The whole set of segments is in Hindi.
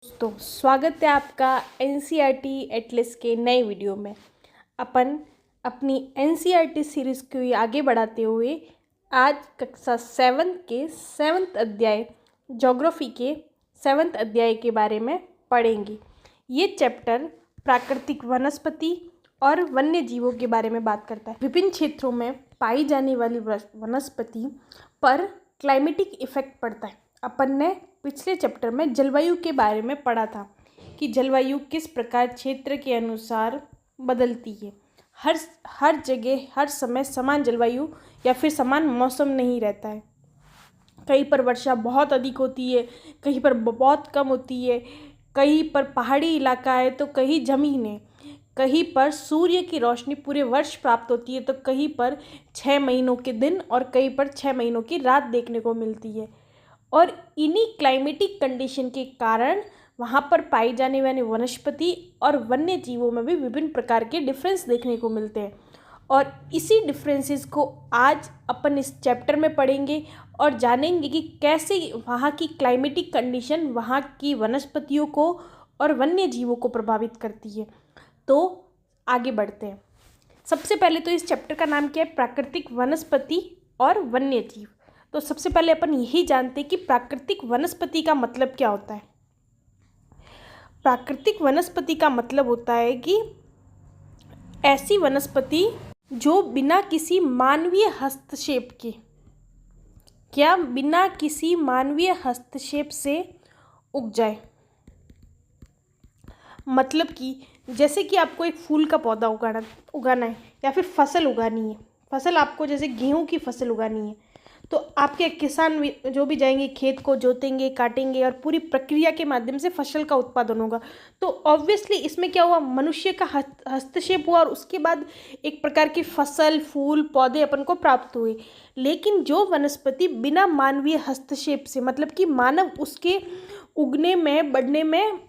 दोस्तों स्वागत है आपका एनसीईआरटी एटलस के नए वीडियो में। अपन अपनी एनसीईआरटी सीरीज़ को आगे बढ़ाते हुए आज कक्षा 7 के 7th अध्याय ज्योग्राफी के 7th अध्याय के बारे में पढ़ेंगे। ये चैप्टर प्राकृतिक वनस्पति और वन्य जीवों के बारे में बात करता है। विभिन्न क्षेत्रों में पाई जाने वाली वनस्पति पर क्लाइमेटिक इफेक्ट पड़ता है। अपन ने पिछले चैप्टर में जलवायु के बारे में पढ़ा था कि जलवायु किस प्रकार क्षेत्र के अनुसार बदलती है। हर जगह हर समय समान जलवायु या फिर समान मौसम नहीं रहता है। कहीं पर वर्षा बहुत अधिक होती है, कहीं पर बहुत कम होती है, कहीं पर पहाड़ी इलाका है तो कहीं ज़मीन है, कहीं पर सूर्य की रोशनी पूरे वर्ष प्राप्त होती है तो कहीं पर 6 महीनों के दिन और कहीं पर 6 महीनों की रात देखने को मिलती है। और इन्हीं क्लाइमेटिक कंडीशन के कारण वहाँ पर पाई जाने वाली वनस्पति और वन्य जीवों में भी विभिन्न प्रकार के डिफरेंस देखने को मिलते हैं। और इसी डिफरेंसेस को आज अपन इस चैप्टर में पढ़ेंगे और जानेंगे कि कैसे वहाँ की क्लाइमेटिक कंडीशन वहाँ की वनस्पतियों को और वन्य जीवों को प्रभावित करती है। तो आगे बढ़ते हैं। सबसे पहले तो इस चैप्टर का नाम क्या है? प्राकृतिक वनस्पति और वन्य जीव। तो सबसे पहले अपन यही जानते हैं कि प्राकृतिक वनस्पति का मतलब क्या होता है। प्राकृतिक वनस्पति का मतलब होता है कि ऐसी वनस्पति जो बिना किसी मानवीय हस्तक्षेप के बिना किसी मानवीय हस्तक्षेप से उग जाए। मतलब कि जैसे कि आपको एक फूल का पौधा उगाना है या फिर फसल उगानी है। फसल आपको जैसे गेहूं की फसल उगानी है तो आपके किसान जो भी जाएंगे खेत को जोतेंगे, काटेंगे और पूरी प्रक्रिया के माध्यम से फसल का उत्पादन होगा। तो ऑब्वियसली इसमें क्या हुआ, मनुष्य का हस्तक्षेप हुआ और उसके बाद एक प्रकार की फसल, फूल, पौधे अपन को प्राप्त हुए। लेकिन जो वनस्पति बिना मानवीय हस्तक्षेप से, मतलब कि मानव उसके उगने में, बढ़ने में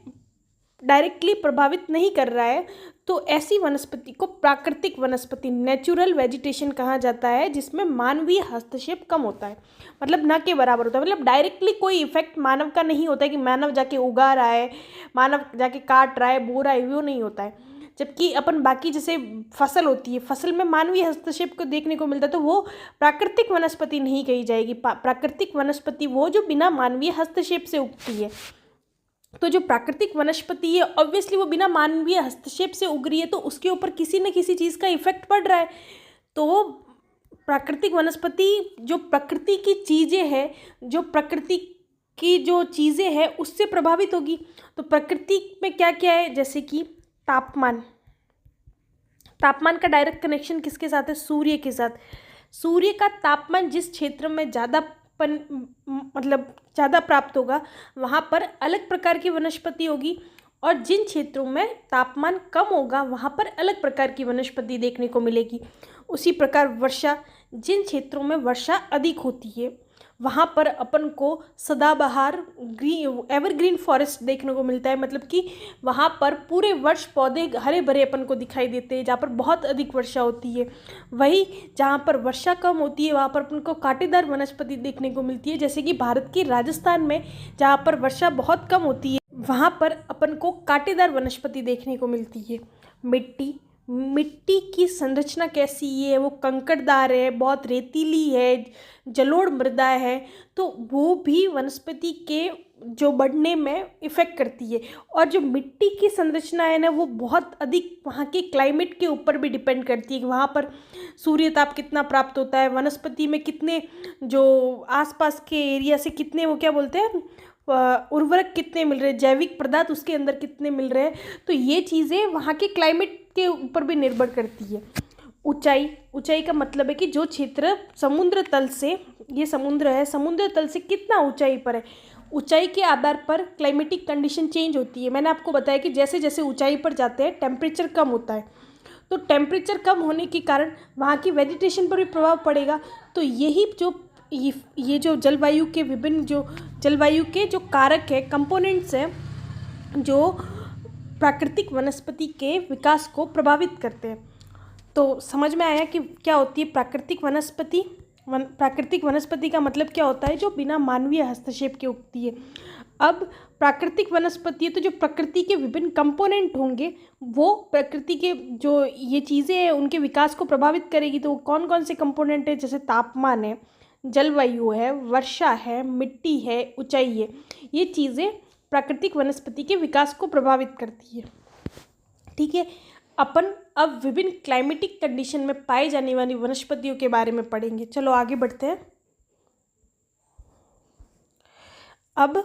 डायरेक्टली प्रभावित नहीं कर रहा है, तो ऐसी वनस्पति को प्राकृतिक वनस्पति, नेचुरल वेजिटेशन कहा जाता है, जिसमें मानवीय हस्तक्षेप कम होता है, मतलब न के बराबर होता है। मतलब डायरेक्टली कोई इफेक्ट मानव का नहीं होता है कि मानव जाके उगा रहा है, मानव जाके काट रहा है, बो रहा है, वो नहीं होता है। जबकि अपन बाकी जैसे फसल होती है, फसल में मानवीय हस्तक्षेप को देखने को मिलता है, तो वो प्राकृतिक वनस्पति नहीं कही जाएगी। प्राकृतिक वनस्पति वो जो बिना मानवीय हस्तक्षेप से उगती है। तो जो प्राकृतिक वनस्पति है ऑब्वियसली वो बिना मानवीय हस्तक्षेप से उग रही है, तो उसके ऊपर किसी न किसी चीज़ का इफेक्ट पड़ रहा है। तो प्राकृतिक वनस्पति जो प्रकृति की चीज़ें हैं, जो प्रकृति की जो चीज़ें हैं उससे प्रभावित होगी। तो प्रकृति में क्या क्या है, जैसे कि तापमान का डायरेक्ट कनेक्शन किसके साथ है? सूर्य के साथ। सूर्य का तापमान जिस क्षेत्र में ज़्यादा प्राप्त होगा वहाँ पर अलग प्रकार की वनस्पति होगी, और जिन क्षेत्रों में तापमान कम होगा वहाँ पर अलग प्रकार की वनस्पति देखने को मिलेगी। उसी प्रकार वर्षा, जिन क्षेत्रों में वर्षा अधिक होती है वहाँ पर अपन को सदाबहार एवरग्रीन फॉरेस्ट देखने को मिलता है। मतलब कि वहाँ पर पूरे वर्ष पौधे हरे भरे अपन को दिखाई देते हैं, जहाँ पर बहुत अधिक वर्षा होती है। वही जहाँ पर वर्षा कम होती है वहाँ पर अपन को कांटेदार वनस्पति देखने को मिलती है। जैसे कि भारत के राजस्थान में जहाँ पर वर्षा बहुत कम होती है वहाँ पर अपन को कांटेदार वनस्पति देखने को मिलती है। मिट्टी की संरचना कैसी है? वो कंकड़दार है, बहुत रेतीली है, जलोढ़ मृदा है, तो वो भी वनस्पति के जो बढ़ने में इफ़ेक्ट करती है। और जो मिट्टी की संरचना है ना, वो बहुत अधिक वहाँ के क्लाइमेट के ऊपर भी डिपेंड करती है कि वहाँ पर सूर्य ताप कितना प्राप्त होता है, वनस्पति में कितने जो आसपास के एरिया से कितने वो क्या बोलते हैं उर्वरक कितने मिल रहे हैं, जैविक पदार्थ उसके अंदर कितने मिल रहे हैं। तो ये चीज़ें वहाँ के क्लाइमेट के ऊपर भी निर्भर करती है। ऊंचाई का मतलब है कि जो क्षेत्र समुद्र तल से, ये समुद्र है, समुद्र तल से कितना ऊंचाई पर है, ऊंचाई के आधार पर क्लाइमेटिक कंडीशन चेंज होती है। मैंने आपको बताया कि जैसे जैसे ऊंचाई पर जाते हैं टेम्परेचर कम होता है, तो टेम्परेचर कम होने के कारण वहाँ की वेजिटेशन पर भी प्रभाव पड़ेगा। तो यही जो ये जो जलवायु के विभिन्न जो जलवायु के जो कारक है, कंपोनेंट्स हैं, जो प्राकृतिक वनस्पति के विकास को प्रभावित करते हैं। तो समझ में आया कि क्या होती है प्राकृतिक वनस्पति। प्राकृतिक वनस्पति का मतलब क्या होता है? जो बिना मानवीय हस्तक्षेप के उगती है। अब प्राकृतिक वनस्पति है तो जो प्रकृति के विभिन्न कंपोनेंट होंगे वो प्रकृति के जो ये चीज़ें हैं उनके विकास को प्रभावित करेगी। तो कौन कौन से कंपोनेंट है, जैसे तापमान है, जलवायु है, वर्षा है, मिट्टी है, ऊंचाई है, ये चीज़ें प्राकृतिक वनस्पति के विकास को प्रभावित करती है। ठीक है, अपन अब विभिन्न क्लाइमेटिक कंडीशन में पाई जाने वाली वनस्पतियों के बारे में पढ़ेंगे। चलो आगे बढ़ते हैं। अब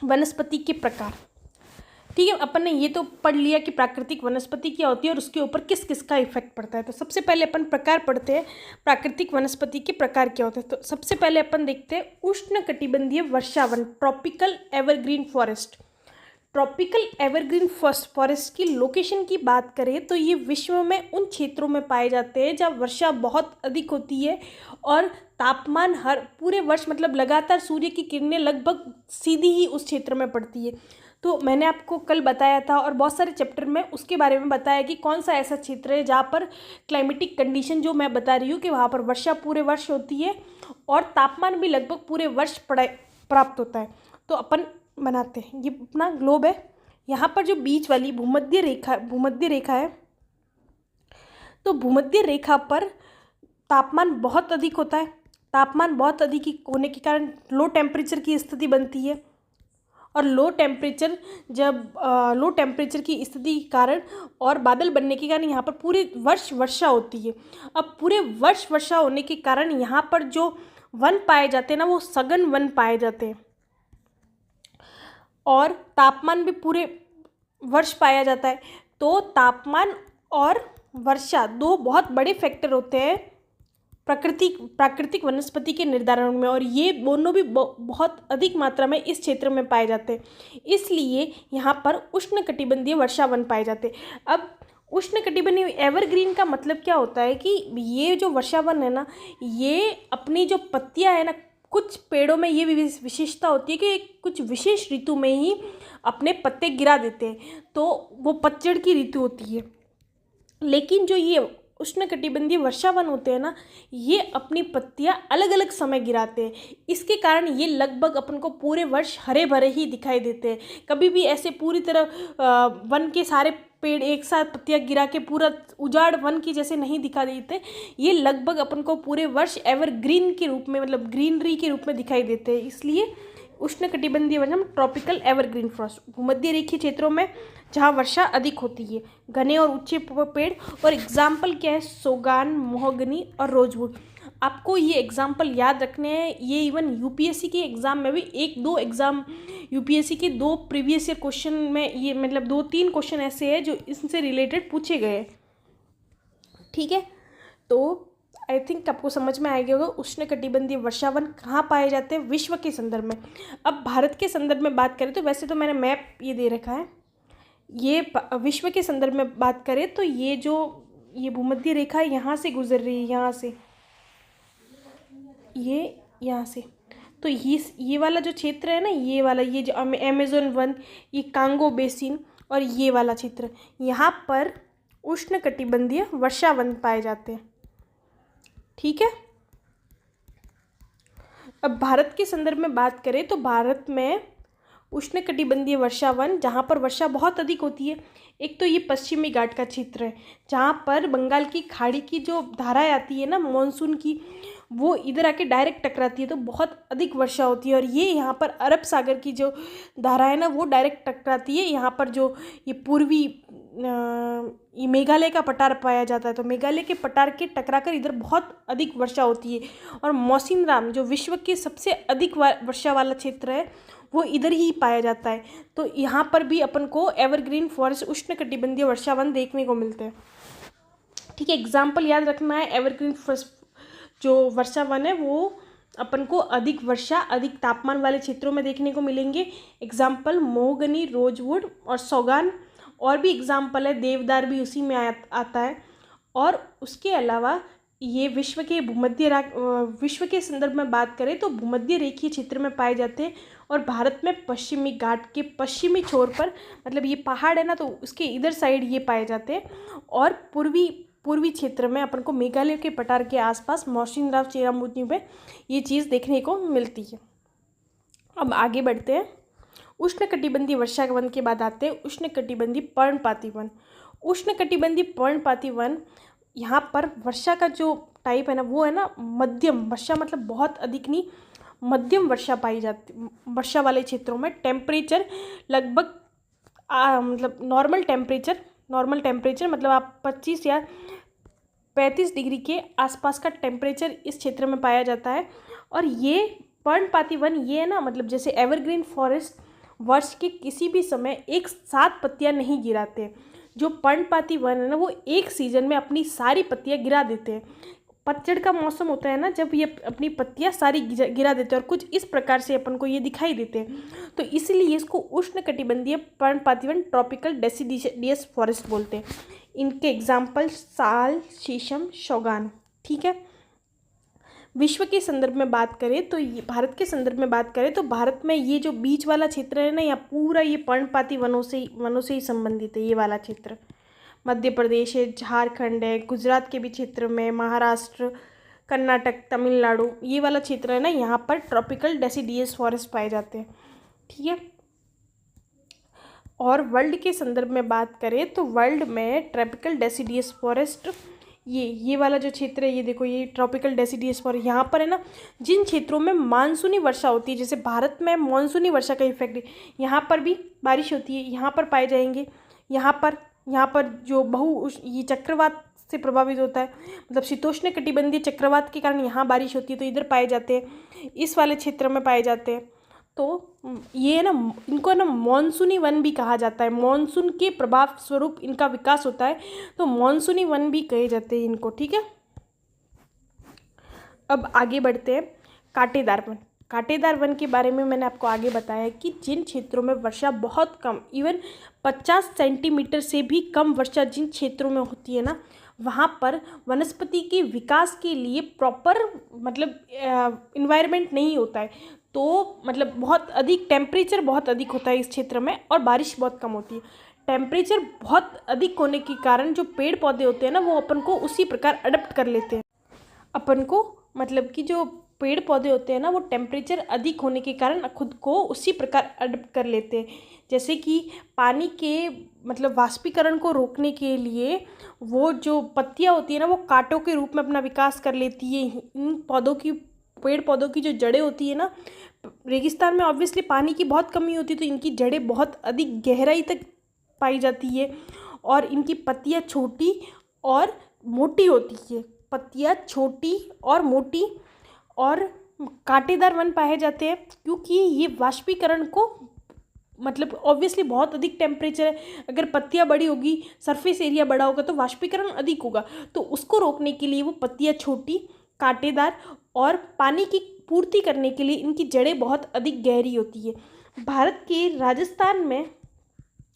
वनस्पति के प्रकार। ठीक है, अपन ने ये तो पढ़ लिया कि प्राकृतिक वनस्पति क्या होती है और उसके ऊपर किस किस का इफेक्ट पड़ता है। तो सबसे पहले अपन प्रकार पढ़ते हैं, प्राकृतिक वनस्पति के प्रकार क्या होते हैं। तो सबसे पहले अपन देखते हैं उष्णकटिबंधीय वर्षावन, tropical evergreen forest. Tropical evergreen forest की लोकेशन की बात करें तो ये विश्व में उन क्षेत्रों में पाए जाते हैं जहाँ वर्षा बहुत अधिक होती है और तापमान हर पूरे वर्ष मतलब लगातार सूर्य की किरणें लगभग सीधी ही उस क्षेत्र में पड़ती है। तो मैंने आपको कल बताया था और बहुत सारे चैप्टर में उसके बारे में बताया कि कौन सा ऐसा क्षेत्र है जहाँ पर क्लाइमेटिक कंडीशन जो मैं बता रही हूँ कि वहाँ पर वर्षा पूरे वर्ष होती है और तापमान भी लगभग पूरे वर्ष प्राप्त होता है। तो अपन बनाते हैं, ये अपना ग्लोब है, यहाँ पर जो बीच वाली भूमध्य रेखा है, तो भूमध्य रेखा पर तापमान बहुत अधिक होता है। तापमान बहुत अधिक होने के कारण लो टेम्परेचर की स्थिति बनती है और लो टेम्परेचर की स्थिति के कारण और बादल बनने के कारण यहाँ पर पूरे वर्ष वर्षा होती है। अब पूरे वर्ष वर्षा होने के कारण यहाँ पर जो वन पाए जाते हैं ना वो सघन वन पाए जाते हैं और तापमान भी पूरे वर्ष पाया जाता है। तो तापमान और वर्षा दो बहुत बड़े फैक्टर होते हैं प्राकृतिक वनस्पति के निर्धारण में और ये दोनों भी बहुत अधिक मात्रा में इस क्षेत्र में पाए जाते हैं, इसलिए यहाँ पर उष्णकटिबंधीय वर्षावन पाए जाते हैं। अब उष्णकटिबंधीय एवरग्रीन का मतलब क्या होता है कि ये जो वर्षावन है ना, ये अपनी जो पत्तियाँ है ना, कुछ पेड़ों में ये विशेषता होती है कि कुछ विशेष ऋतु में ही अपने पत्ते गिरा देते हैं, तो वो पतझड़ की ऋतु होती है। लेकिन जो ये उष्णकटिबंधीय वर्षावन होते हैं ना, ये अपनी पत्तियां अलग अलग समय गिराते हैं। इसके कारण ये लगभग अपन को पूरे वर्ष हरे भरे ही दिखाई देते हैं। कभी भी ऐसे पूरी तरह वन के सारे पेड़ एक साथ पत्तियां गिरा के पूरा उजाड़ वन की जैसे नहीं दिखा देते। ये लगभग अपन को पूरे वर्ष एवरग्रीन के रूप में मतलब ग्रीनरी के रूप में दिखाई देते हैं, इसलिए उष्णकटिबंधीय वर्षावन ट्रॉपिकल एवरग्रीन फॉरेस्ट भूमध्य रेखीय क्षेत्रों में जहाँ वर्षा अधिक होती है, घने और ऊंचे पेड़। और एग्जाम्पल क्या है, सोगान, मोहगनी और रोजवुड। आपको ये एग्जाम्पल याद रखने हैं, ये इवन यूपीएससी के एग्ज़ाम में भी एक दो एग्ज़ाम यूपीएससी के दो प्रीवियस ईयर क्वेश्चन में ये मतलब 2-3 क्वेश्चन ऐसे हैं जो इससे रिलेटेड पूछे गए। ठीक है, तो आई थिंक आपको समझ में आ गया होगा उष्णकटिबंधीय वर्षावन कहाँ पाए जाते हैं विश्व के संदर्भ में। अब भारत के संदर्भ में बात करें तो वैसे तो मैंने मैप ये दे रखा है, ये विश्व के संदर्भ में बात करें तो ये भूमध्य रेखा यहाँ से गुजर रही है, यहाँ से यहाँ से। तो ये वाला जो क्षेत्र है ना, ये वाला ये जो अमेज़न वन, ये कांगो बेसिन और ये वाला क्षेत्र, यहाँ पर उष्णकटिबंधीय वर्षावन पाए जाते हैं। ठीक है, अब भारत के संदर्भ में बात करें तो भारत में उष्णकटिबंधीय वर्षावन जहाँ पर वर्षा बहुत अधिक होती है, एक तो ये पश्चिमी घाट का क्षेत्र है जहाँ पर बंगाल की खाड़ी की जो धाराएं आती है ना मानसून की, वो इधर आके डायरेक्ट टकराती है तो बहुत अधिक वर्षा होती है। और ये यहाँ पर अरब सागर की जो धारा है ना वो डायरेक्ट टकराती है। यहाँ पर जो ये पूर्वी ये मेघालय का पठार पाया जाता है, तो मेघालय के पठार के टकराकर इधर बहुत अधिक वर्षा होती है। और मौसिनराम जो विश्व के सबसे अधिक वर्षा वाला क्षेत्र है वो इधर ही पाया जाता है। तो यहाँ पर भी अपन को एवरग्रीन फॉरेस्ट उष्णकटिबंधीय वर्षावन देखने को मिलते हैं। ठीक है, एग्जाम्पल याद रखना है, एवरग्रीन फॉरेस्ट जो वर्षावन है वो अपन को अधिक वर्षा अधिक तापमान वाले क्षेत्रों में देखने को मिलेंगे। एग्जाम्पल मोहगनी, रोजवुड और सौगान। और भी एग्जाम्पल है, देवदार भी उसी में आता है। और उसके अलावा ये विश्व के संदर्भ में बात करें तो भूमध्य रेखीय क्षेत्र में पाए जाते हैं। और भारत में पश्चिमी घाट के पश्चिमी छोर पर मतलब ये पहाड़ है ना, तो उसके इधर साइड ये पाए जाते हैं। और पूर्वी क्षेत्र में अपन को मेघालय के पठार के आसपास मौसिनराम चेरापूंजी में ये चीज़ देखने को मिलती है। अब आगे बढ़ते हैं। उष्णकटिबंधीय वर्षा वन के बाद आते हैं उष्णकटिबंधीय पर्णपाती वन। उष्णकटिबंधीय पर्णपाती वन, यहाँ पर वर्षा का जो टाइप है ना वो है ना मध्यम वर्षा, मतलब बहुत अधिक नहीं, मध्यम वर्षा पाई जाती। वर्षा वाले क्षेत्रों में टेम्परेचर लगभग मतलब नॉर्मल टेम्परेचर मतलब आप 25 या 35 डिग्री के आसपास का टेम्परेचर इस क्षेत्र में पाया जाता है। और ये पर्णपाती वन ये है ना, मतलब जैसे एवरग्रीन फॉरेस्ट वर्ष के किसी भी समय एक साथ पत्तियां नहीं गिराते। जो पर्णपाती वन है ना वो एक सीजन में अपनी सारी पत्तियां गिरा देते हैं। पतझड़ का मौसम होता है ना जब ये अपनी पत्तियां सारी गिरा देते हैं और कुछ इस प्रकार से अपन को ये दिखाई देते हैं, तो इसीलिए इसको उष्णकटिबंधीय पर्णपाती वन ट्रॉपिकल डेसिडियस फॉरेस्ट बोलते हैं। इनके एग्जाम्पल साल, शीशम, शौगान। ठीक है, विश्व के संदर्भ में बात करें तो भारत के संदर्भ में बात करें तो भारत में ये जो बीच वाला क्षेत्र है ना, यहाँ पूरा ये पर्णपाती वनों से ही संबंधित है। ये वाला क्षेत्र मध्य प्रदेश है, झारखंड है, गुजरात के भी क्षेत्र में, महाराष्ट्र, कर्नाटक, तमिलनाडु, ये वाला क्षेत्र है ना, यहाँ पर ट्रॉपिकल डेसिडियस फॉरेस्ट पाए जाते हैं। ठीक है, और वर्ल्ड के संदर्भ में बात करें तो वर्ल्ड में ट्रॉपिकल डेसिडियस फॉरेस्ट ये वाला जो क्षेत्र है, ये देखो ये ट्रॉपिकल डेसिडियस फॉरेस्ट, यहाँ पर है ना जिन क्षेत्रों में मानसूनी वर्षा होती है, जैसे भारत में मानसूनी वर्षा का इफेक्ट है, यहाँ पर भी बारिश होती है, यहाँ पर पाए जाएंगे। यहाँ पर जो ये चक्रवात से प्रभावित होता है, मतलब शीतोष्ण कटिबंधीय चक्रवात के कारण यहाँ बारिश होती है, तो इधर पाए जाते हैं, इस वाले क्षेत्र में पाए जाते हैं। तो ये है ना, इनको है ना मॉनसूनी वन भी कहा जाता है। मॉनसून के प्रभाव स्वरूप इनका विकास होता है, तो मॉनसूनी वन भी कहे जाते हैं इनको। ठीक है, अब आगे बढ़ते हैं कांटेदार वन। कांटेदार वन के बारे में मैंने आपको आगे बताया कि जिन क्षेत्रों में वर्षा बहुत कम, इवन 50 सेंटीमीटर से भी कम वर्षा जिन क्षेत्रों में होती है ना, वहाँ पर वनस्पति के विकास के लिए प्रॉपर मतलब इन्वायरमेंट नहीं होता है, तो मतलब बहुत अधिक टेम्परेचर बहुत अधिक होता है इस क्षेत्र में और बारिश बहुत कम होती है। टेम्परेचर बहुत अधिक होने के कारण जो पेड़ पौधे होते हैं ना वो अपन को उसी प्रकार अडप्ट कर लेते हैं। अपन को मतलब कि जो पेड़ पौधे होते हैं ना वो टेम्परेचर अधिक होने के कारण खुद को उसी प्रकार अडप्ट कर लेते हैं। जैसे कि पानी के मतलब वाष्पीकरण को रोकने के लिए वो जो पत्तियां होती है ना वो कांटों के रूप में अपना विकास कर लेती है। इन पेड़ पौधों की जो जड़ें होती है ना, रेगिस्तान में ऑब्वियसली पानी की बहुत कमी होती है, तो इनकी जड़ें बहुत अधिक गहराई तक पाई जाती है और इनकी पत्तियां छोटी और मोटी होती है। पत्तियां छोटी और मोटी और कांटेदार वन पाए जाते हैं क्योंकि ये वाष्पीकरण को मतलब ऑब्वियसली बहुत अधिक टेम्परेचर है, अगर पत्तियां बड़ी होगी, सरफेस एरिया बड़ा होगा तो वाष्पीकरण अधिक होगा, तो उसको रोकने के लिए वो पत्तियां छोटी, कांटेदार और पानी की पूर्ति करने के लिए इनकी जड़ें बहुत अधिक गहरी होती है। भारत के राजस्थान में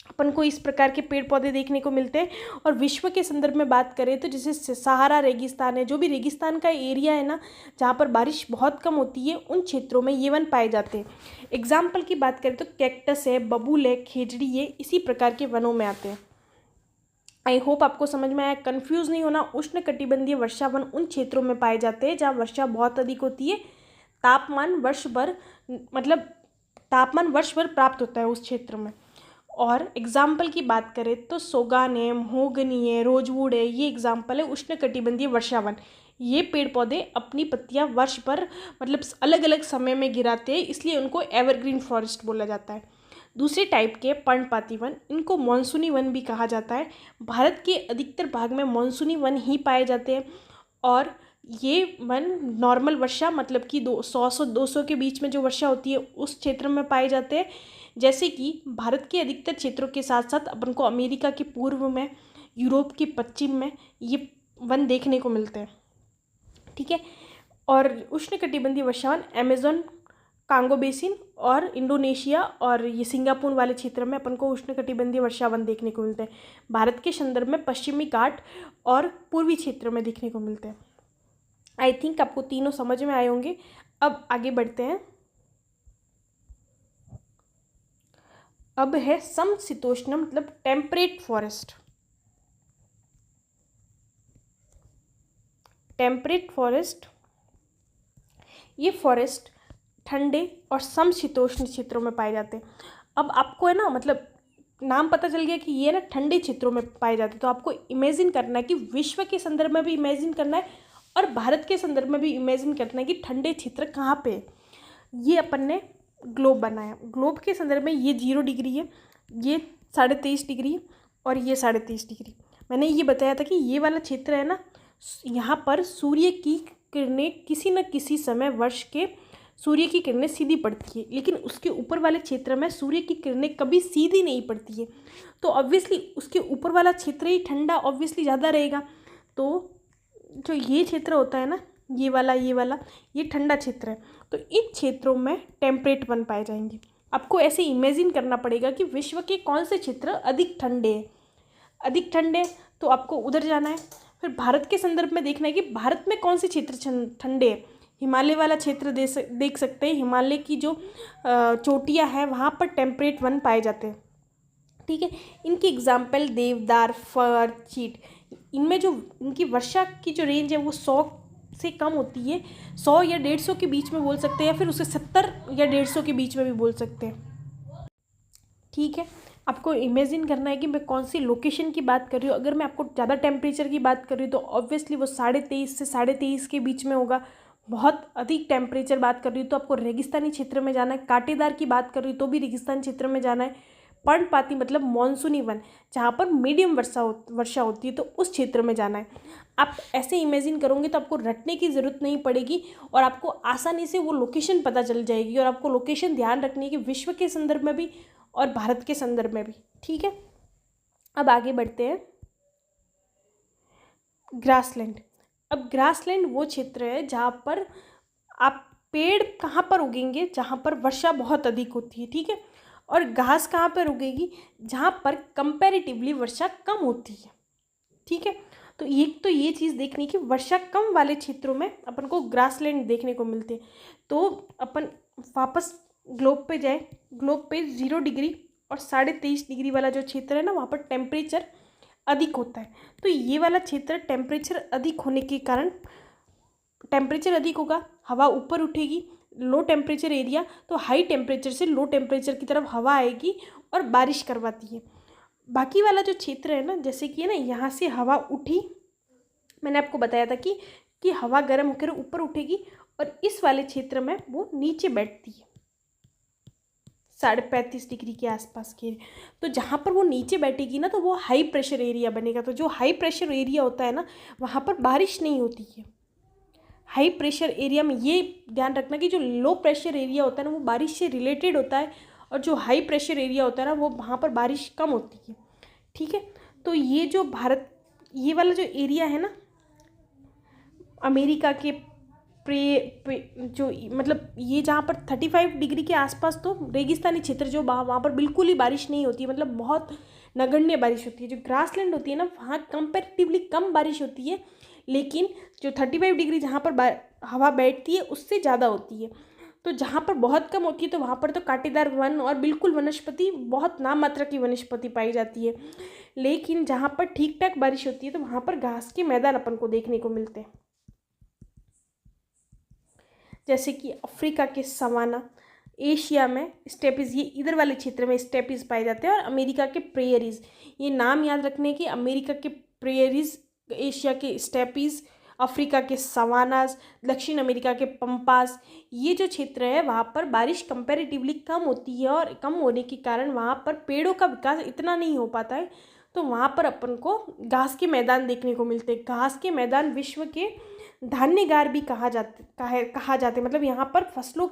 अपन को इस प्रकार के पेड़ पौधे देखने को मिलते हैं। और विश्व के संदर्भ में बात करें तो जैसे सहारा रेगिस्तान है, जो भी रेगिस्तान का एरिया है ना जहाँ पर बारिश बहुत कम होती है, उन क्षेत्रों में ये वन पाए जाते हैं। एग्जाम्पल की बात करें तो कैक्टस है, बबूल है, खेजड़ी है, इसी प्रकार के वनों में आते हैं। आई होप आपको समझ में आया, कंफ्यूज नहीं होना। उष्णकटिबंधीय वर्षा वन उन क्षेत्रों में पाए जाते हैं जहाँ वर्षा बहुत अधिक होती है, तापमान वर्ष भर प्राप्त होता है उस क्षेत्र में। और एग्जाम्पल की बात करें तो सोगान है, महोगनी है, रोजवुड है, ये एग्जाम्पल है उष्णकटिबंधीय वर्षा वन। ये पेड़ पौधे अपनी पत्तियां वर्ष भर मतलब अलग अलग समय में गिराते हैं, इसलिए उनको एवरग्रीन फॉरेस्ट बोला जाता है। दूसरे टाइप के पर्णपाती वन, इनको मानसूनी वन भी कहा जाता है। भारत के अधिकतर भाग में मानसूनी वन ही पाए जाते हैं और ये वन नॉर्मल वर्षा मतलब कि 100 से 200 के बीच में जो वर्षा होती है उस क्षेत्र में पाए जाते हैं। जैसे कि भारत के अधिकतर क्षेत्रों के साथ साथ अपन को अमेरिका के पूर्व में, यूरोप के पश्चिम में ये वन देखने को मिलते हैं। ठीक है, और उष्णकटिबंधीय वर्षा वन अमेज़न, कांगो बेसिन और इंडोनेशिया और ये सिंगापुर वाले क्षेत्र में अपन को उष्णकटिबंधीय वर्षा वन देखने को मिलते हैं। भारत के संदर्भ में पश्चिमी घाट और पूर्वी क्षेत्र में देखने को मिलते हैं। आई थिंक आपको तीनों समझ में आए होंगे। अब आगे बढ़ते हैं। अब है समशीतोष्ण मतलब टेम्परेट फॉरेस्ट। टेम्परेट फॉरेस्ट, ये फॉरेस्ट ठंडे और समशीतोष्ण क्षेत्रों में पाए जाते हैं। अब आपको है ना मतलब नाम पता चल गया कि ये ना ठंडे क्षेत्रों में पाए जाते हैं, तो आपको इमेजिन करना है कि विश्व के संदर्भ में भी इमेजिन करना है और भारत के संदर्भ में भी इमेजिन करना है कि ठंडे क्षेत्र कहाँ पे है। ये अपन ने ग्लोब बनाया, ग्लोब के संदर्भ में ये 0 डिग्री है, ये 23.5 डिग्री है और ये 23.5 डिग्री। मैंने ये बताया था कि ये वाला क्षेत्र है ना, यहाँ पर सूर्य की किरणें किसी न किसी समय वर्ष के सूर्य की किरणें सीधी पड़ती है, लेकिन उसके ऊपर वाले क्षेत्र में सूर्य की किरणें कभी सीधी नहीं पड़ती है, तो ऑब्वियसली उसके ऊपर वाला क्षेत्र ही ठंडा ऑब्वियसली ज़्यादा रहेगा। तो जो ये क्षेत्र होता है ना, ये वाला ये ठंडा क्षेत्र है, तो इन क्षेत्रों में टेम्परेट वन पाए जाएंगे। आपको ऐसे इमेजिन करना पड़ेगा कि विश्व के कौन से क्षेत्र अधिक ठंडे हैं, अधिक ठंडे तो आपको उधर जाना है। फिर भारत के संदर्भ में देखना है कि भारत में कौन से क्षेत्र ठंडे हैं। हिमालय वाला क्षेत्र देख सकते हैं, हिमालय की जो चोटियाँ हैं वहाँ पर टेम्परेट वन पाए जाते हैं, ठीक है। इनकी एग्जाम्पल देवदार, फर, चीट, इनमें जो इनकी वर्षा की जो रेंज है वो 100 से कम होती है, 100 या 150 के बीच में बोल सकते हैं, या फिर उसे 70 या 150 के बीच में भी बोल सकते हैं, ठीक है। आपको इमेजिन करना है कि मैं कौन सी लोकेशन की बात कर रही हूँ। अगर मैं आपको ज़्यादा टेम्परेचर की बात कर रही हूँ तो ऑब्वियसली वो 23.5 से 23.5 के बीच में होगा। बहुत अधिक टेम्परेचर बात कर रही हूँ तो आपको रेगिस्तानी क्षेत्र में जाना है। कांटेदार की बात कर रही हूँ तो भी रेगिस्तान क्षेत्र में जाना है। पर्णपाती मतलब मॉनसूनी वन, जहाँ पर मीडियम वर्षा होती है तो उस क्षेत्र में जाना है। आप ऐसे इमेजिन करोगे तो आपको रटने की ज़रूरत नहीं पड़ेगी और आपको आसानी से वो लोकेशन पता चल जाएगी। और आपको लोकेशन ध्यान रखनी है कि विश्व के संदर्भ में भी और भारत के संदर्भ में भी, ठीक है। अब आगे बढ़ते हैं। ग्रासलैंड। अब ग्रासलैंड वो क्षेत्र है जहाँ पर आप पेड़ कहाँ पर उगेंगे, जहाँ पर वर्षा बहुत अधिक होती है, ठीक है। और घास कहाँ पर उगेगी, जहाँ पर कंपैरेटिवली वर्षा कम होती है, ठीक है। तो ये चीज़ देखनी कि वर्षा कम वाले क्षेत्रों में अपन को ग्रासलैंड देखने को मिलते हैं। तो अपन वापस ग्लोब पे जाए, ग्लोब पे 0 डिग्री और 23.5 डिग्री वाला जो क्षेत्र है ना, वहाँ पर टेम्परेचर अधिक होता है। तो ये वाला क्षेत्र टेम्परेचर अधिक होने के कारण, टेम्परेचर अधिक होगा, हवा ऊपर उठेगी, लो टेम्परेचर एरिया, तो हाई टेम्परेचर से लो टेम्परेचर की तरफ हवा आएगी और बारिश करवाती है। बाकी वाला जो क्षेत्र है ना, जैसे कि है ना, यहाँ से हवा उठी, मैंने आपको बताया था कि हवा गर्म होकर ऊपर उठेगी और इस वाले क्षेत्र में वो नीचे बैठती है 35.5 डिग्री के आसपास के। तो जहाँ पर वो नीचे बैठेगी ना, तो वो हाई प्रेशर एरिया बनेगा। तो जो हाई प्रेशर एरिया होता है ना, वहाँ पर बारिश नहीं होती है। हाई प्रेशर एरिया में ये ध्यान रखना कि जो लो प्रेशर एरिया होता है ना, वो बारिश से रिलेटेड होता है, और जो हाई प्रेशर एरिया होता है ना, वो वहाँ पर बारिश कम होती है, ठीक है। तो ये जो ये वाला जो एरिया है ना, अमेरिका के जो मतलब ये जहाँ पर 35 डिग्री के आसपास, तो रेगिस्तानी क्षेत्र जो वहाँ पर बिल्कुल ही बारिश नहीं होती है, मतलब बहुत नगण्य बारिश होती है। जो ग्रासलैंड होती है ना, वहाँ कंपैरेटिवली कम बारिश होती है, लेकिन जो 35 डिग्री जहाँ पर हवा बैठती है उससे ज़्यादा होती है। तो जहाँ पर बहुत कम होती है तो वहाँ पर तो कांटेदार वन और बिल्कुल वनस्पति, बहुत नाम मात्रा की वनस्पति पाई जाती है। लेकिन जहाँ पर ठीक ठाक बारिश होती है तो वहाँ पर घास के मैदान अपन को देखने को मिलते हैं, जैसे कि अफ्रीका के सवाना, एशिया में स्टेपीज, ये इधर वाले क्षेत्र में स्टेपीज पाए जाते हैं, और अमेरिका के प्रेयरीज। ये नाम याद रखने की, अमेरिका के प्रेयरीज, एशिया के स्टेपीज, अफ्रीका के सवानास, दक्षिण अमेरिका के पंपास। ये जो क्षेत्र है वहाँ पर बारिश कंपैरेटिवली कम होती है, और कम होने के कारण वहाँ पर पेड़ों का विकास इतना नहीं हो पाता है। तो वहाँ पर अपन को घास के मैदान देखने को मिलते हैं। घास के मैदान विश्व के धान्यगार भी कहा जाते मतलब यहाँ पर फसलों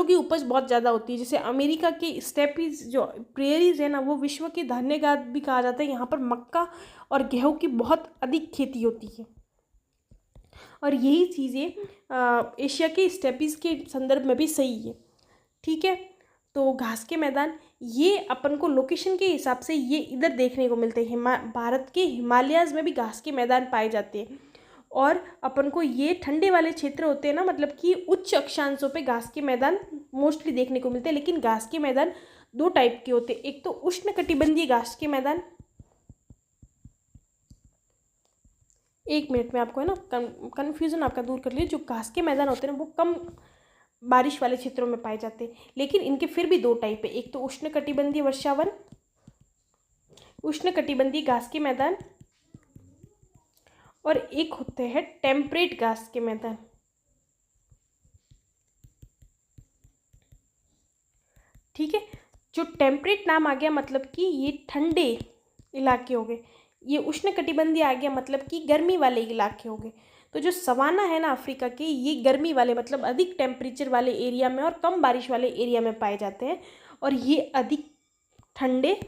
की उपज बहुत ज़्यादा होती है। जैसे अमेरिका के स्टेपीज जो प्रेयरीज है ना, वो विश्व के धान्यगार भी कहा जाता है। यहाँ पर मक्का और गेहूं की बहुत अधिक खेती होती है, और यही चीज़ें एशिया के स्टेपीज के संदर्भ में भी सही है, ठीक है। तो घास के मैदान ये अपन को लोकेशन के हिसाब से ये इधर देखने को मिलते हैं। भारत के हिमालयाज़ में भी घास के मैदान पाए जाते हैं, और अपन को ये ठंडे वाले क्षेत्र होते हैं ना, मतलब कि उच्च अक्षांशों पे घास के मैदान मोस्टली देखने को मिलते हैं। लेकिन घास के मैदान दो टाइप के होते हैं, एक तो उष्णकटिबंधीय घास के मैदान, एक मिनट में आपको है ना कन्फ्यूज़न आपका दूर कर लिए। जो घास के मैदान होते हैं ना, वो कम बारिश वाले क्षेत्रों में पाए जाते हैं। लेकिन इनके फिर भी दो टाइप है, एक तो उष्णकटिबंधीय वर्षावन, उष्णकटिबंधीय घास के मैदान, और एक होते हैं टेम्परेट घास के मैदान। ठीक है, जो टेम्परेट नाम आ गया मतलब कि ये ठंडे इलाके हो गए, ये उष्णकटिबंधीय आ गया मतलब कि गर्मी वाले इलाके हो गए। तो जो सवाना है ना अफ्रीका के, ये गर्मी वाले मतलब अधिक टेम्परेचर वाले एरिया में और कम बारिश वाले एरिया में पाए जाते हैं, और ये अधिक ठंडे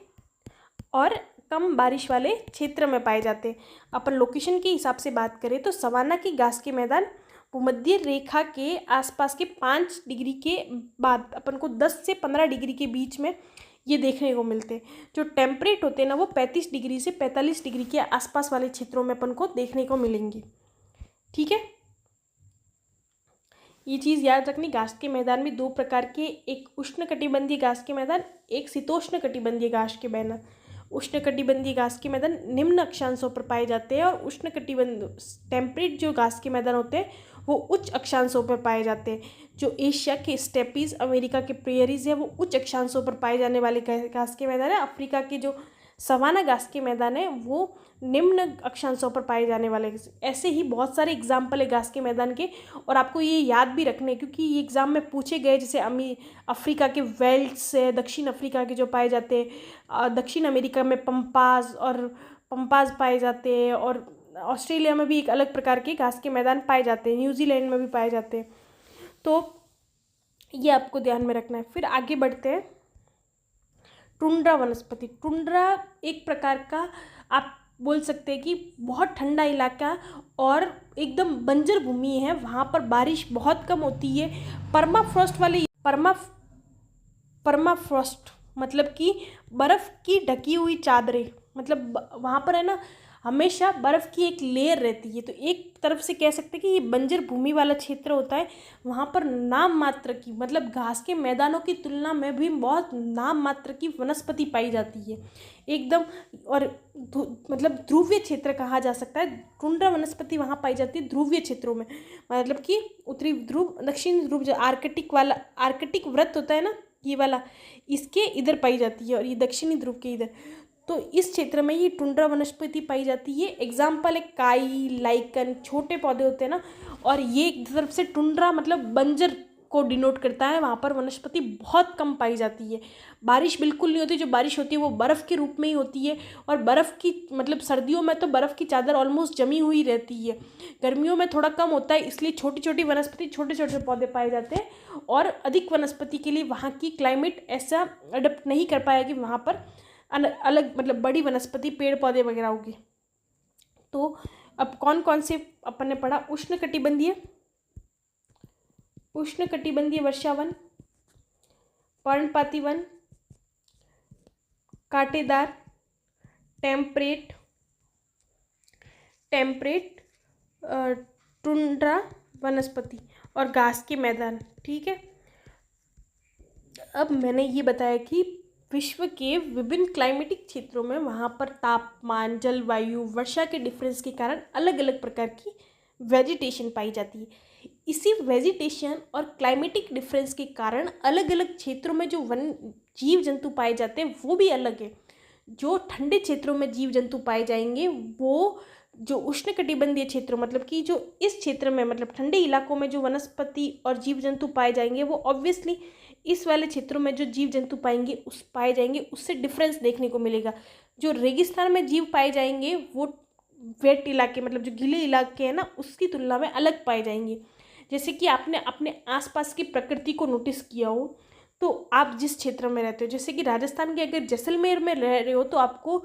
और कम बारिश वाले क्षेत्र में पाए जाते हैं। अपन लोकेशन के हिसाब से बात करें तो सवाना की घास के मैदान भूमध्य रेखा के आसपास के 5 डिग्री के बाद अपन को 10 से 15 डिग्री के बीच में ये देखने को मिलते हैं। जो टेम्परेट होते हैं ना वो 35 डिग्री से 45 डिग्री के आसपास वाले क्षेत्रों में अपन को देखने को मिलेंगे। ठीक है, ये चीज़ याद रखनी, घास के मैदान में दो प्रकार के, एक उष्णकटिबंधीय घास के मैदान, एक शीतोष्ण कटिबंधीय घास के मैदान। उष्णकटिबंधीय घास के मैदान निम्न अक्षांशों पर पाए जाते हैं, और उष्णकटिबंध टेम्परेट जो घास के मैदान होते हैं वो उच्च अक्षांशों पर पाए जाते हैं। जो एशिया के स्टेपीज, अमेरिका के प्रेयरीज है वो उच्च अक्षांशों पर पाए जाने वाले घास के मैदान है। अफ्रीका के जो सवाना घास के मैदान है वो निम्न अक्षांशों पर पाए जाने वाले। ऐसे ही बहुत सारे एग्जाम्पल है घास के मैदान के, और आपको ये याद भी रखने क्योंकि ये एग्जाम में पूछे गए। जैसे अफ्रीका के वेल्ट्स है, दक्षिण अफ्रीका के जो पाए जाते हैं, दक्षिण अमेरिका में पंपाज पाए जाते हैं, और ऑस्ट्रेलिया में भी एक अलग प्रकार के घास के मैदान पाए जाते हैं, न्यूजीलैंड में भी पाए जाते हैं। तो ये आपको ध्यान में रखना है। फिर आगे बढ़ते हैं, टुंड्रा वनस्पति। टुंड्रा एक प्रकार का आप बोल सकते हैं कि बहुत ठंडा इलाका और एकदम बंजर भूमि है, वहाँ पर बारिश बहुत कम होती है। परमाफ्रॉस्ट मतलब कि बर्फ़ की ढकी हुई चादरें, मतलब वहाँ पर है ना हमेशा बर्फ़ की एक लेयर रहती है। तो एक तरफ से कह सकते हैं कि ये बंजर भूमि वाला क्षेत्र होता है। वहाँ पर नाम मात्र की मतलब घास के मैदानों की तुलना में भी बहुत नाम मात्र की वनस्पति पाई जाती है एकदम, और मतलब ध्रुवीय क्षेत्र कहा जा सकता है। टुंड्रा वनस्पति वहाँ पाई जाती है ध्रुवीय क्षेत्रों में, मतलब कि उत्तरी ध्रुव, दक्षिणी ध्रुव, जो आर्कटिक वृत्त होता है ना ये वाला, इसके इधर पाई जाती है, और ये दक्षिणी ध्रुव के इधर। तो इस क्षेत्र में ये टुंड्रा वनस्पति पाई जाती है। एग्जाम्पल है काई, लाइकन, छोटे पौधे होते हैं ना, और ये एक तरफ से टुंड्रा मतलब बंजर को डिनोट करता है। वहाँ पर वनस्पति बहुत कम पाई जाती है, बारिश बिल्कुल नहीं होती। जो बारिश होती है वो बर्फ़ के रूप में ही होती है, और बर्फ़ की मतलब सर्दियों में तो बर्फ़ की चादर ऑलमोस्ट जमी हुई रहती है। गर्मियों में थोड़ा कम होता है, इसलिए छोटी छोटी वनस्पति, छोटे छोटे पौधे पाए जाते हैं। और अधिक वनस्पति के लिए वहाँ की क्लाइमेट ऐसा अडप्ट नहीं कर पाया कि वहाँ पर अलग मतलब बड़ी वनस्पति, पेड़ पौधे वगैरह होगी। तो अब कौन कौन से अपन ने पढ़ा, उष्णकटिबंधीय वर्षावन, पर्णपाती वन, कांटेदार, टेम्परेट टुंड्रा वनस्पति, और घास के मैदान। ठीक है, अब मैंने ये बताया कि विश्व के विभिन्न क्लाइमेटिक क्षेत्रों में वहाँ पर तापमान, जलवायु, वर्षा के डिफरेंस के कारण अलग अलग प्रकार की वेजिटेशन पाई जाती है। इसी वेजिटेशन और क्लाइमेटिक डिफरेंस के कारण अलग अलग क्षेत्रों में जो जीव जंतु पाए जाते हैं वो भी अलग है। जो ठंडे क्षेत्रों में जीव जंतु पाए जाएंगे वो जो उष्णकटिबंधीय क्षेत्रों मतलब कि जो इस क्षेत्र में मतलब ठंडे इलाकों में जो वनस्पति और जीव जंतु पाए जाएंगे वो ऑब्वियसली इस वाले क्षेत्रों में जो जीव जंतु पाए जाएंगे उससे डिफरेंस देखने को मिलेगा। जो रेगिस्तान में जीव पाए जाएंगे वो वेट इलाके मतलब जो गीले इलाके हैं ना उसकी तुलना में अलग पाए जाएंगे। जैसे कि आपने अपने आसपास की प्रकृति को नोटिस किया हो, तो आप जिस क्षेत्र में रहते हो, जैसे कि राजस्थान के अगर जैसलमेर में रह रहे हो तो आपको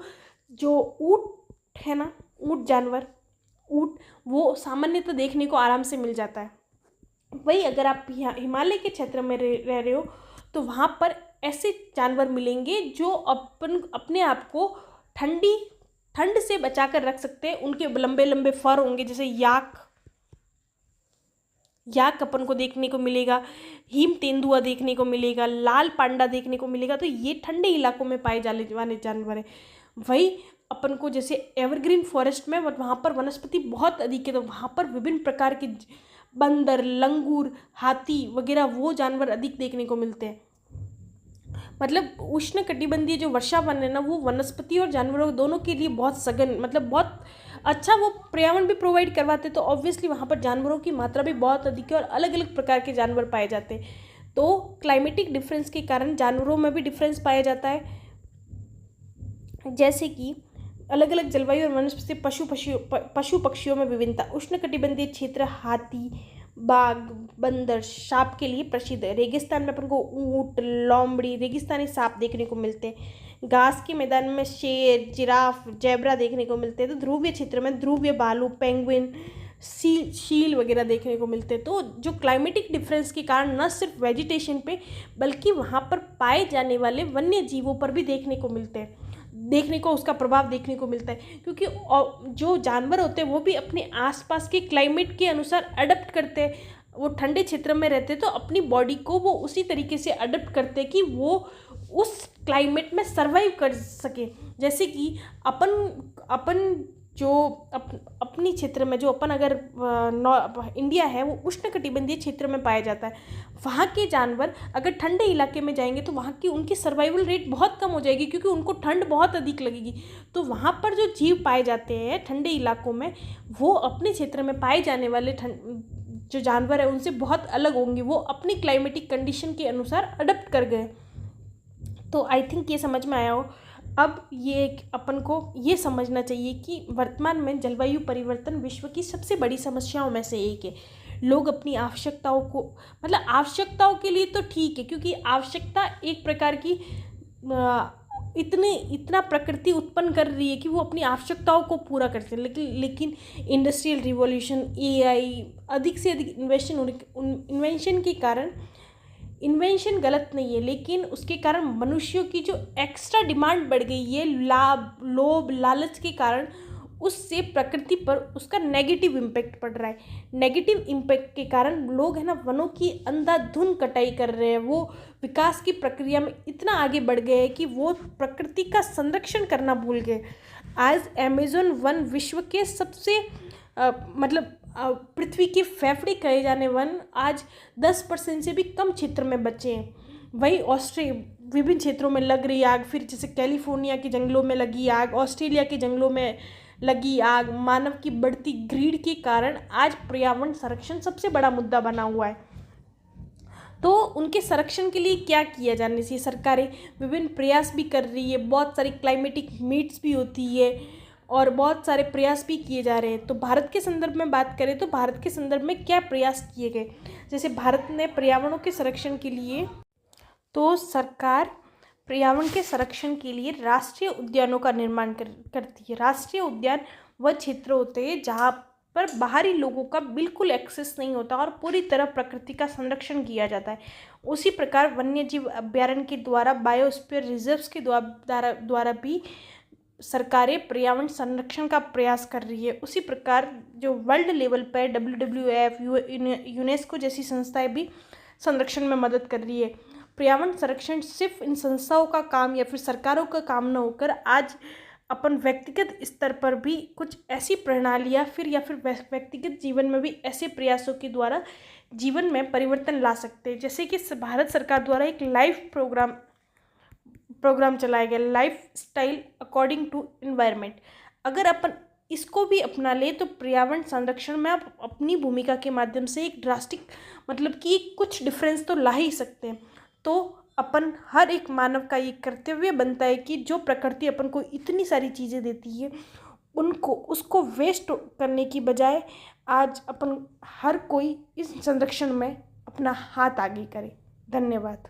जो ऊँट है ना, ऊँट जानवर, ऊँट वो सामान्यतः देखने को आराम से मिल जाता है। वही अगर आप हिमालय के क्षेत्र में रह रहे हो तो वहाँ पर ऐसे जानवर मिलेंगे जो अपने आप को ठंड से बचा कर रख सकते हैं। उनके लंबे लंबे फर होंगे, जैसे याक अपन को देखने को मिलेगा, हिम तेंदुआ देखने को मिलेगा, लाल पांडा देखने को मिलेगा। तो ये ठंडे इलाकों में पाए जाने वाले जानवर है। वही अपन को जैसे एवरग्रीन फॉरेस्ट में वहाँ पर वनस्पति बहुत अधिक है, तो वहाँ पर विभिन्न प्रकार के बंदर, लंगूर, हाथी वगैरह वो जानवर अधिक देखने को मिलते हैं। मतलब उष्णकटिबंधीय जो वर्षावन है ना, वो वनस्पति और जानवरों दोनों के लिए बहुत सघन, मतलब बहुत अच्छा वो पर्यावरण भी प्रोवाइड करवाते, तो ऑब्वियसली वहाँ पर जानवरों की मात्रा भी बहुत अधिक है और अलग अलग प्रकार के जानवर पाए जाते हैं। तो क्लाइमेटिक डिफरेंस के कारण जानवरों में भी डिफरेंस पाया जाता है, जैसे कि अलग अलग जलवायु और वनस्पति पशु पक्षियों में विभिन्नता। उष्णकटिबंधीय क्षेत्र हाथी, बाघ, बंदर, सांप के लिए प्रसिद्ध है। रेगिस्तान में अपन को ऊंट, लोमड़ी, रेगिस्तानी सांप देखने को मिलते हैं। घास के मैदान में शेर, जिराफ, जेब्रा देखने को मिलते हैं। तो ध्रुवीय क्षेत्र में ध्रुवीय भालू, पेंगुइन, शील वगैरह देखने को मिलते हैं। तो जो क्लाइमेटिक डिफरेंस के कारण न सिर्फ वेजिटेशन पे बल्कि वहाँ पर पाए जाने वाले वन्य जीवों पर भी देखने को उसका प्रभाव देखने को मिलता है, क्योंकि जो जानवर होते हैं वो भी अपने आसपास के क्लाइमेट के अनुसार अडप्ट करते हैं। वो ठंडे क्षेत्र में रहते हैं तो अपनी बॉडी को वो उसी तरीके से अडप्ट करते हैं कि वो उस क्लाइमेट में सर्वाइव कर सके। जैसे कि अपन जो अपनी क्षेत्र में जो अपन अगर इंडिया है वो उष्णकटिबंधीय क्षेत्र में पाया जाता है। वहाँ के जानवर अगर ठंडे इलाके में जाएंगे तो वहाँ की उनकी सर्वाइवल रेट बहुत कम हो जाएगी, क्योंकि उनको ठंड बहुत अधिक लगेगी। तो वहाँ पर जो जीव पाए जाते हैं ठंडे इलाकों में, वो अपने क्षेत्र में पाए जाने वाले जो जानवर है उनसे बहुत अलग होंगे। वो अपनी क्लाइमेटिक कंडीशन के अनुसार अडप्ट कर गए। तो आई थिंक ये समझ में आया हो। अब ये अपन को ये समझना चाहिए कि वर्तमान में जलवायु परिवर्तन विश्व की सबसे बड़ी समस्याओं में से एक है। लोग अपनी आवश्यकताओं को, मतलब आवश्यकताओं के लिए तो ठीक है, क्योंकि आवश्यकता एक प्रकार की इतना प्रकृति उत्पन्न कर रही है कि वो अपनी आवश्यकताओं को पूरा करते हैं। लेकिन इंडस्ट्रियल रिवॉल्यूशन, AI, अधिक से अधिक इन्वेंशन के कारण, इन्वेंशन गलत नहीं है, लेकिन उसके कारण मनुष्यों की जो एक्स्ट्रा डिमांड बढ़ गई है, लाभ, लोभ, लालच के कारण, उससे प्रकृति पर उसका नेगेटिव इम्पैक्ट पड़ रहा है। नेगेटिव इम्पैक्ट के कारण लोग है ना वनों की अंधाधुंध कटाई कर रहे हैं। वो विकास की प्रक्रिया में इतना आगे बढ़ गए हैं कि वो प्रकृति का संरक्षण करना भूल गए। आज अमेज़न वन विश्व के सबसे पृथ्वी के फेफड़े कहे जाने वन आज 10% से भी कम क्षेत्र में बचे हैं। वही विभिन्न क्षेत्रों में लग रही आग, फिर जैसे कैलिफोर्निया के जंगलों में लगी आग, ऑस्ट्रेलिया के जंगलों में लगी आग, मानव की बढ़ती ग्रीड के कारण आज पर्यावरण संरक्षण सबसे बड़ा मुद्दा बना हुआ है। तो उनके संरक्षण के लिए क्या किया जाने चाहिए? सरकारें विभिन्न प्रयास भी कर रही है, बहुत सारी क्लाइमेटिक मीट्स भी होती है और बहुत सारे प्रयास भी किए जा रहे हैं। तो भारत के संदर्भ में बात करें तो भारत के संदर्भ में क्या प्रयास किए गए? जैसे भारत ने पर्यावरण के संरक्षण के लिए, तो सरकार पर्यावरण के संरक्षण के लिए राष्ट्रीय उद्यानों का निर्माण करती है। राष्ट्रीय उद्यान वह क्षेत्र होते हैं जहाँ पर बाहरी लोगों का बिल्कुल एक्सेस नहीं होता और पूरी तरह प्रकृति का संरक्षण किया जाता है। उसी प्रकार वन्यजीव अभ्यारण्य के द्वारा, बायोस्फीयर रिजर्व्स के द्वारा भी सरकारें पर्यावरण संरक्षण का प्रयास कर रही है। उसी प्रकार जो वर्ल्ड लेवल पर WWF, यूनेस्को जैसी संस्थाएं भी संरक्षण में मदद कर रही है। पर्यावरण संरक्षण सिर्फ इन संस्थाओं का काम या फिर सरकारों का काम न होकर आज अपन व्यक्तिगत स्तर पर भी कुछ ऐसी प्रणालियाँ या फिर व्यक्तिगत जीवन में भी ऐसे प्रयासों के द्वारा जीवन में परिवर्तन ला सकते हैं। जैसे कि भारत सरकार द्वारा एक प्रोग्राम चलाया गया, lifestyle according to environment. अगर अपन इसको भी अपना ले तो पर्यावरण संरक्षण में आप अपनी भूमिका के माध्यम से एक ड्रास्टिक, मतलब कि कुछ डिफरेंस तो ला ही सकते हैं। तो अपन हर एक मानव का ये कर्तव्य बनता है कि जो प्रकृति अपन को इतनी सारी चीज़ें देती है उसको वेस्ट करने की बजाय आज अपन हर कोई इस संरक्षण में अपना हाथ आगे करे। धन्यवाद।